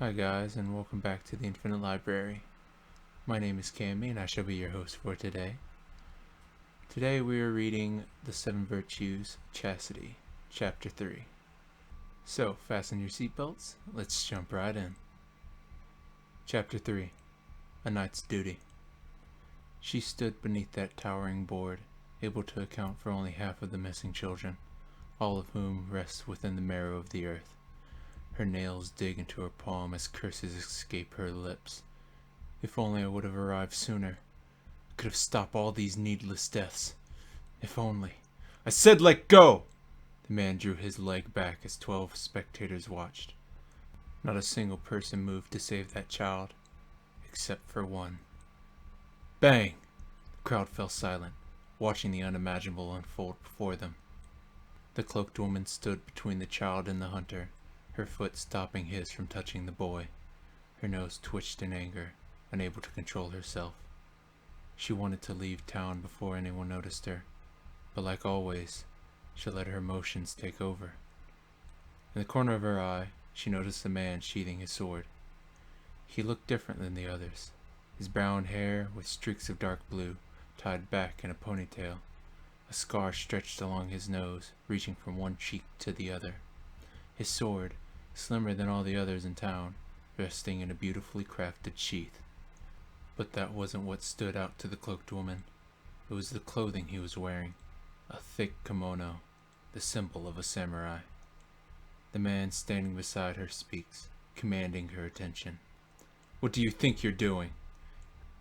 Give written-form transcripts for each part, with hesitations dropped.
Hi guys, and welcome back to the Infinite Library. My name is Cammy and I shall be your host for today. Today we are reading The Seven Virtues, Chasity, Chapter 3. So, fasten your seatbelts, let's jump right in. Chapter 3, A Knight's Duty. She stood beneath that towering board, able to account for only half of the missing children, all of whom rest within the marrow of the earth. Her nails dig into her palm as curses escape her lips. If only I would have arrived sooner. I could have stopped all these needless deaths. If only. I said let go! The man drew his leg back as 12 spectators watched. Not a single person moved to save that child, except for one. Bang! The crowd fell silent, watching the unimaginable unfold before them. The cloaked woman stood between the child and the hunter, her foot stopping his from touching the boy. Her nose twitched in anger, unable to control herself. She wanted to leave town before anyone noticed her, but like always, she let her emotions take over. In the corner of her eye, she noticed a man sheathing his sword. He looked different than the others. His brown hair, with streaks of dark blue, tied back in a ponytail. A scar stretched along his nose, reaching from one cheek to the other. His sword, slimmer than all the others in town, resting in a beautifully crafted sheath. But that wasn't what stood out to the cloaked woman. It was the clothing he was wearing, a thick kimono, the symbol of a samurai. The man standing beside her speaks, commanding her attention. What do you think you're doing?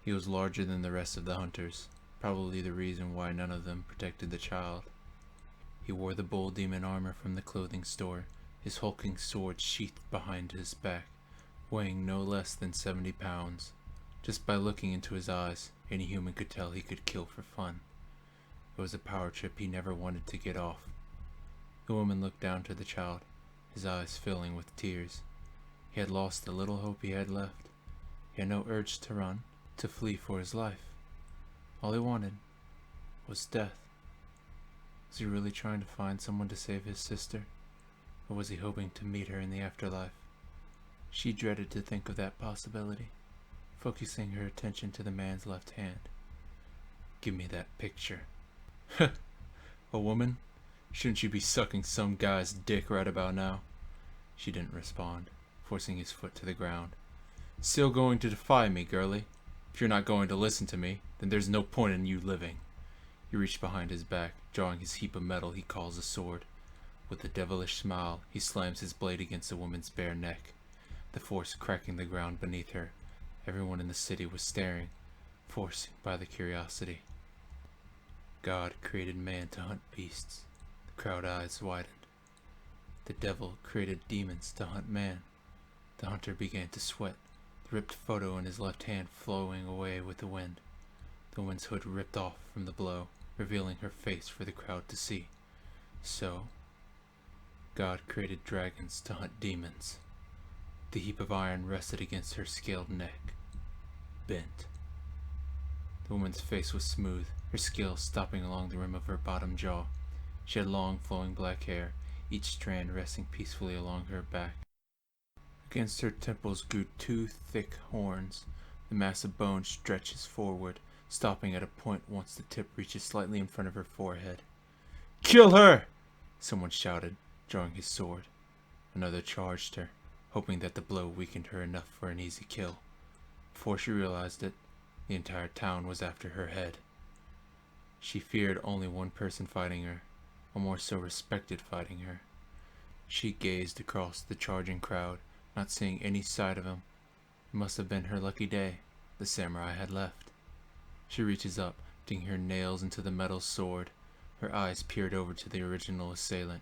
He was larger than the rest of the hunters, probably the reason why none of them protected the child. He wore the bull demon armor from the clothing store, his hulking sword sheathed behind his back, weighing no less than 70 pounds. Just by looking into his eyes, any human could tell he could kill for fun. It was a power trip he never wanted to get off. The woman looked down to the child, his eyes filling with tears. He had lost the little hope he had left. He had no urge to run, to flee for his life. All he wanted was death. Was he really trying to find someone to save his sister? Or was he hoping to meet her in the afterlife? She dreaded to think of that possibility, focusing her attention to the man's left hand. Give me that picture. A woman? Shouldn't you be sucking some guy's dick right about now? She didn't respond, forcing his foot to the ground. Still going to defy me, girlie? If you're not going to listen to me, then there's no point in you living. He reached behind his back, drawing his heap of metal he calls a sword. With a devilish smile, he slams his blade against the woman's bare neck, the force cracking the ground beneath her. Everyone in the city was staring, forced by the curiosity. God created man to hunt beasts. The crowd eyes widened. The devil created demons to hunt man. The hunter began to sweat, the ripped photo in his left hand flowing away with the wind. The woman's hood ripped off from the blow, revealing her face for the crowd to see. So, God created dragons to hunt demons. The heap of iron rested against her scaled neck, bent. The woman's face was smooth, her scales stopping along the rim of her bottom jaw. She had long flowing black hair, each strand resting peacefully along her back. Against her temples grew two thick horns. The mass of bone stretches forward, stopping at a point once the tip reaches slightly in front of her forehead. Kill her! Someone shouted, drawing his sword. Another charged her, hoping that the blow weakened her enough for an easy kill. Before she realized it, the entire town was after her head. She feared only one person fighting her, or more so respected fighting her. She gazed across the charging crowd, not seeing any sight of him. It must have been her lucky day. The samurai had left. She reaches up, digging her nails into the metal sword. Her eyes peered over to the original assailant.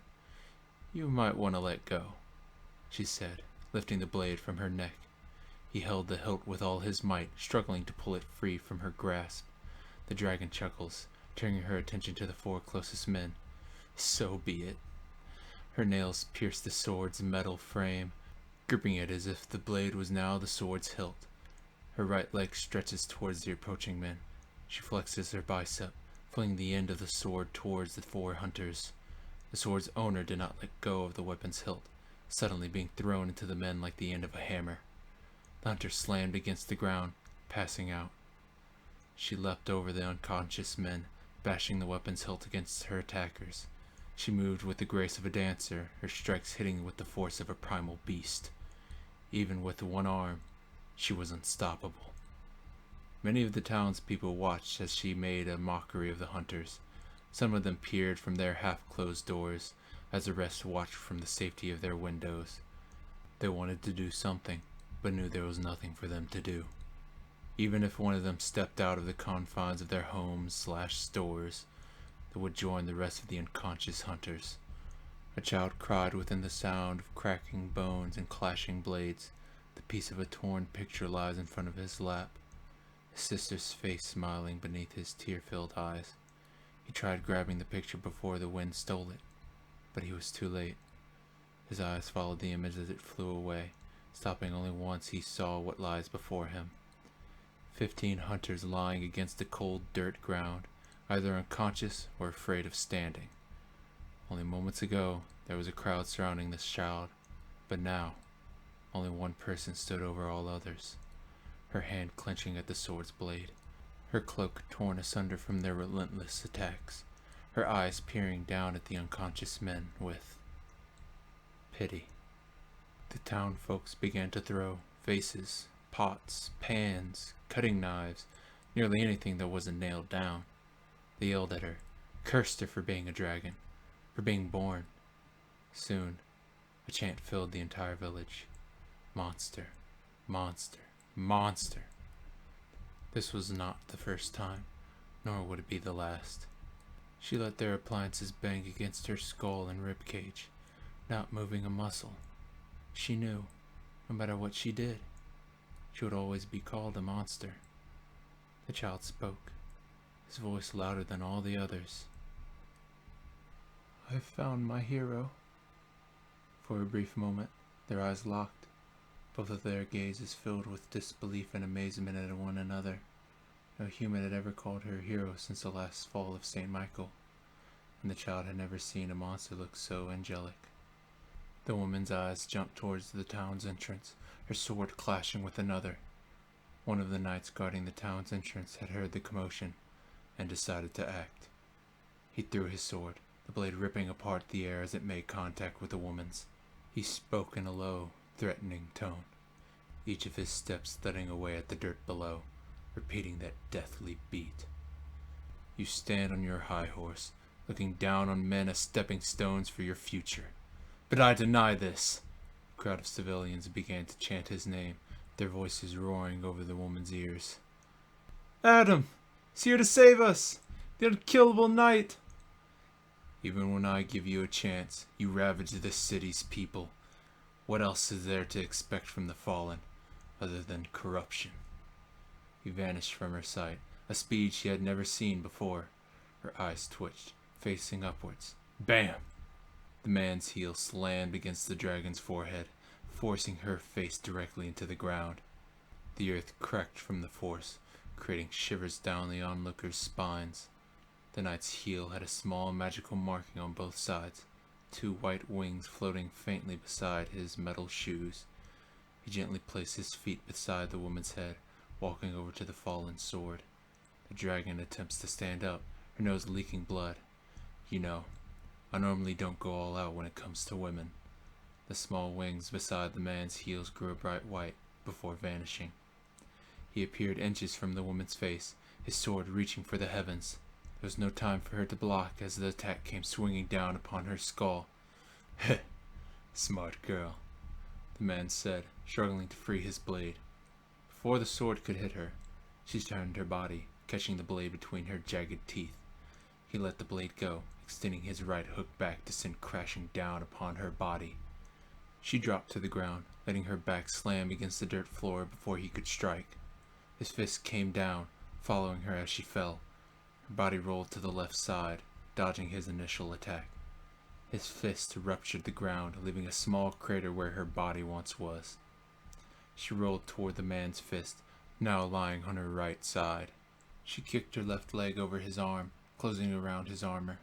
You might want to let go, she said, lifting the blade from her neck. He held the hilt with all his might, struggling to pull it free from her grasp. The dragon chuckles, turning her attention to the four closest men. So be it. Her nails pierced the sword's metal frame, gripping it as if the blade was now the sword's hilt. Her right leg stretches towards the approaching men. She flexes her bicep, flinging the end of the sword towards the four hunters. The sword's owner did not let go of the weapon's hilt, suddenly being thrown into the men like the end of a hammer. The hunter slammed against the ground, passing out. She leapt over the unconscious men, bashing the weapon's hilt against her attackers. She moved with the grace of a dancer, her strikes hitting with the force of a primal beast. Even with one arm, she was unstoppable. Many of the townspeople watched as she made a mockery of the hunters. Some of them peered from their half-closed doors, as the rest watched from the safety of their windows. They wanted to do something, but knew there was nothing for them to do. Even if one of them stepped out of the confines of their homes/stores, they would join the rest of the unconscious hunters. A child cried within the sound of cracking bones and clashing blades. The piece of a torn picture lies in front of his lap, his sister's face smiling beneath his tear-filled eyes. He tried grabbing the picture before the wind stole it, but he was too late. His eyes followed the image as it flew away, stopping only once he saw what lies before him. 15 hunters lying against the cold dirt ground, either unconscious or afraid of standing. Only moments ago, there was a crowd surrounding this child, but now, only one person stood over all others, her hand clenching at the sword's blade, her cloak torn asunder from their relentless attacks, her eyes peering down at the unconscious men with pity. The town folks began to throw vases, pots, pans, cutting knives, nearly anything that wasn't nailed down. They yelled at her, cursed her for being a dragon, for being born. Soon, a chant filled the entire village. Monster, monster, monster. This was not the first time, nor would it be the last. She let their appliances bang against her skull and ribcage, not moving a muscle. She knew, no matter what she did, she would always be called a monster. The child spoke, his voice louder than all the others. "I've found my hero." For a brief moment, their eyes locked, both of their gazes filled with disbelief and amazement at one another. No human had ever called her hero since the last fall of St. Michael, and the child had never seen a monster look so angelic. The woman's eyes jumped towards the town's entrance, her sword clashing with another. One of the knights guarding the town's entrance had heard the commotion, and decided to act. He threw his sword, the blade ripping apart the air as it made contact with the woman's. He spoke in a low, threatening tone, each of his steps thudding away at the dirt below, repeating that deathly beat. "You stand on your high horse, looking down on men as stepping stones for your future. But I deny this!" A crowd of civilians began to chant his name, their voices roaring over the woman's ears. "Adam! He's here to save us! The unkillable knight!" "Even when I give you a chance, you ravage this city's people. What else is there to expect from the fallen, other than corruption?" He vanished from her sight, a speed she had never seen before. Her eyes twitched, facing upwards. Bam! The man's heel slammed against the dragon's forehead, forcing her face directly into the ground. The earth cracked from the force, creating shivers down the onlookers' spines. The knight's heel had a small magical marking on both sides, 2 white wings floating faintly beside his metal shoes. He gently placed his feet beside the woman's head, walking over to the fallen sword. The dragon attempts to stand up, her nose leaking blood. "You know, I normally don't go all out when it comes to women." The small wings beside the man's heels grew a bright white, before vanishing. He appeared inches from the woman's face, his sword reaching for the heavens. There was no time for her to block as the attack came swinging down upon her skull. "Heh, smart girl," the man said, struggling to free his blade. Before the sword could hit her, she turned her body, catching the blade between her jagged teeth. He let the blade go, extending his right hook back to send crashing down upon her body. She dropped to the ground, letting her back slam against the dirt floor before he could strike. His fist came down, following her as she fell. Her body rolled to the left side, dodging his initial attack. His fist ruptured the ground, leaving a small crater where her body once was. She rolled toward the man's fist, now lying on her right side. She kicked her left leg over his arm, closing around his armor.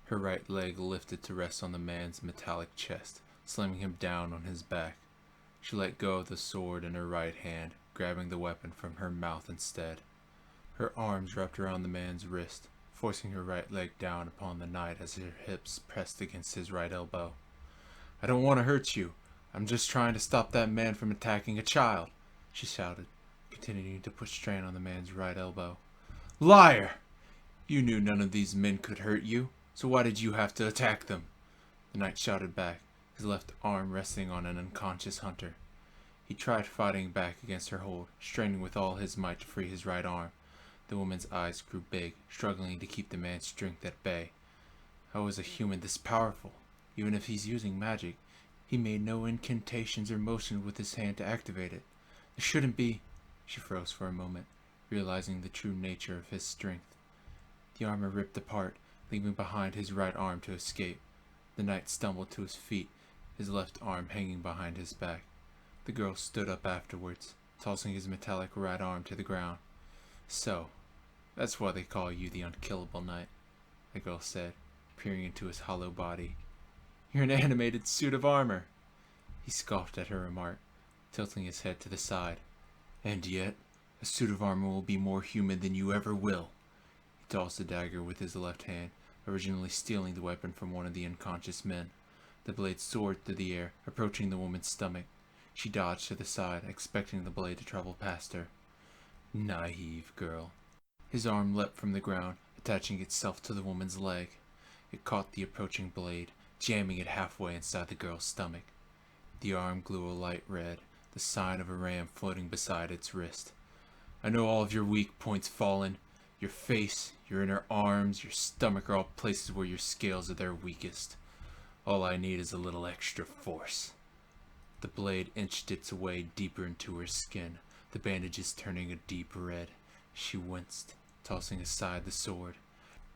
Her right leg lifted to rest on the man's metallic chest, slamming him down on his back. She let go of the sword in her right hand, grabbing the weapon from her mouth instead. Her arms wrapped around the man's wrist, forcing her right leg down upon the knight as her hips pressed against his right elbow. "I don't want to hurt you. I'm just trying to stop that man from attacking a child," she shouted, continuing to put strain on the man's right elbow. "Liar! You knew none of these men could hurt you, so why did you have to attack them?" The knight shouted back, his left arm resting on an unconscious hunter. He tried fighting back against her hold, straining with all his might to free his right arm. The woman's eyes grew big, struggling to keep the man's strength at bay. How is a human this powerful? Even if he's using magic, he made no incantations or motions with his hand to activate it. It shouldn't be. She froze for a moment, realizing the true nature of his strength. The armor ripped apart, leaving behind his right arm to escape. The knight stumbled to his feet, his left arm hanging behind his back. The girl stood up afterwards, tossing his metallic right arm to the ground. "So, that's why they call you the unkillable knight," the girl said, peering into his hollow body. "You're an animated suit of armor." He scoffed at her remark, tilting his head to the side. "And yet, a suit of armor will be more human than you ever will." He tossed the dagger with his left hand, originally stealing the weapon from one of the unconscious men. The blade soared through the air, approaching the woman's stomach. She dodged to the side, expecting the blade to travel past her. Naive girl. His arm leapt from the ground, attaching itself to the woman's leg. It caught the approaching blade, jamming it halfway inside the girl's stomach. The arm grew a light red, the sign of a ram floating beside its wrist. "I know all of your weak points, Fallen. Your face, your inner arms, your stomach are all places where your scales are their weakest. All I need is a little extra force." The blade inched its way deeper into her skin, the bandages turning a deep red. She winced, tossing aside the sword.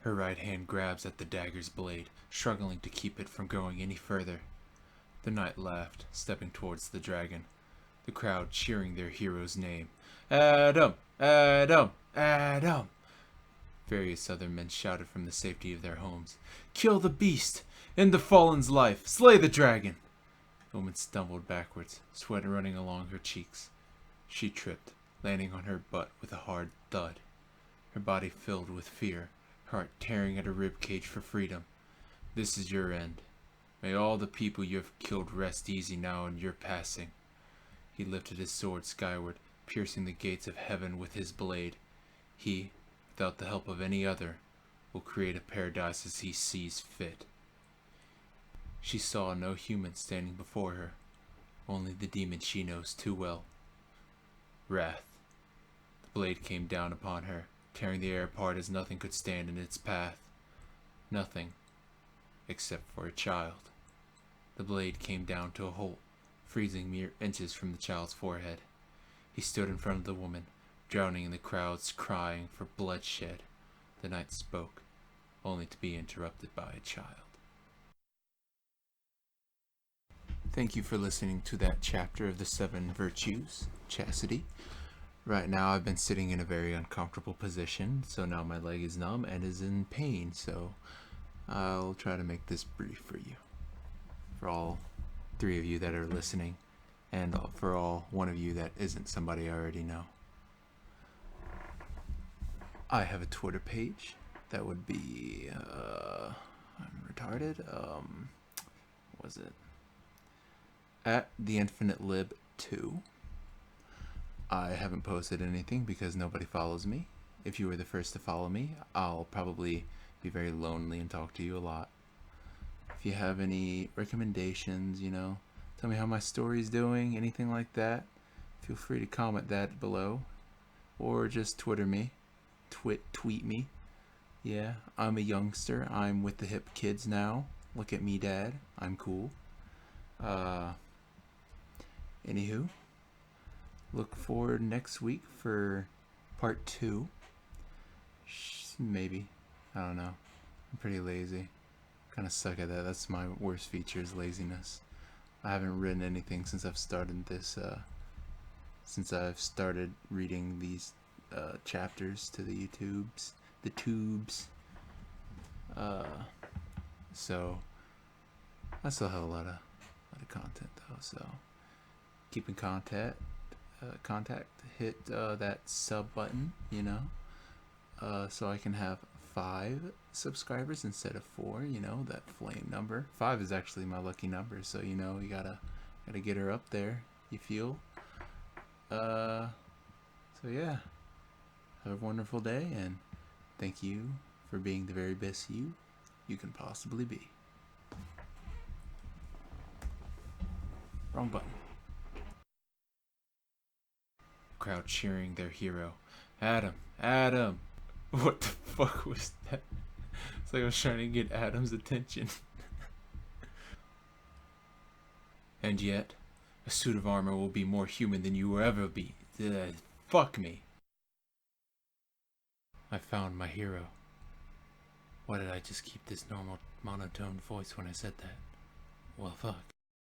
Her right hand grabs at the dagger's blade, struggling to keep it from going any further. The knight laughed, stepping towards the dragon, the crowd cheering their hero's name. "Adam! Adam! Adam!" Various other men shouted from the safety of their homes. "Kill the beast! End the Fallen's life! Slay the dragon!" The woman stumbled backwards, sweat running along her cheeks. She tripped, landing on her butt with a hard thud. Her body filled with fear, her heart tearing at her rib cage for freedom. "This is your end. May all the people you have killed rest easy now in your passing." He lifted his sword skyward, piercing the gates of heaven with his blade. He, without the help of any other, will create a paradise as he sees fit. She saw no human standing before her, only the demon she knows too well. Wrath. The blade came down upon her, tearing the air apart as nothing could stand in its path. Nothing, except for a child. The blade came down to a halt, freezing mere inches from the child's forehead. He stood in front of the woman, drowning in the crowd's crying for bloodshed. The knight spoke, only to be interrupted by a child. Thank you for listening to that chapter of the 7 Virtues, Chasity. Right now I've been sitting in a very uncomfortable position, so now my leg is numb and is in pain, so I'll try to make this brief for you. For all 3 of you that are listening, and for all 1 of you that isn't somebody I already know. I have a Twitter page that would be, I'm retarded, what was it? At the Infinite Lib 2. I haven't posted anything because nobody follows me. If you were the first to follow me, I'll probably be very lonely and talk to you a lot. If you have any recommendations, tell me how my story's doing, anything like that, feel free to comment that below. Or just Twitter me. Tweet me. Yeah, I'm a youngster. I'm with the hip kids now. Look at me, Dad. I'm cool. Anywho, look forward next week for part 2. Maybe. I don't know. I'm pretty lazy. Kind of suck at that. That's my worst feature is laziness. I haven't written anything since I've started this, since I've started reading these chapters to the tubes. So I still have a lot lot of content though. So keep in contact. Hit that sub button. So I can have 5 subscribers instead of 4. That flame number. 5 is actually my lucky number. So you gotta get her up there. You feel? So yeah. Have a wonderful day, and thank you for being the very best you can possibly be. Wrong button. Crowd cheering their hero. Adam! Adam! What the fuck was that? It's like I was trying to get Adam's attention. And yet, a suit of armor will be more human than you will ever be. Fuck me. I found my hero. Why did I just keep this normal monotone voice when I said that? Well, fuck.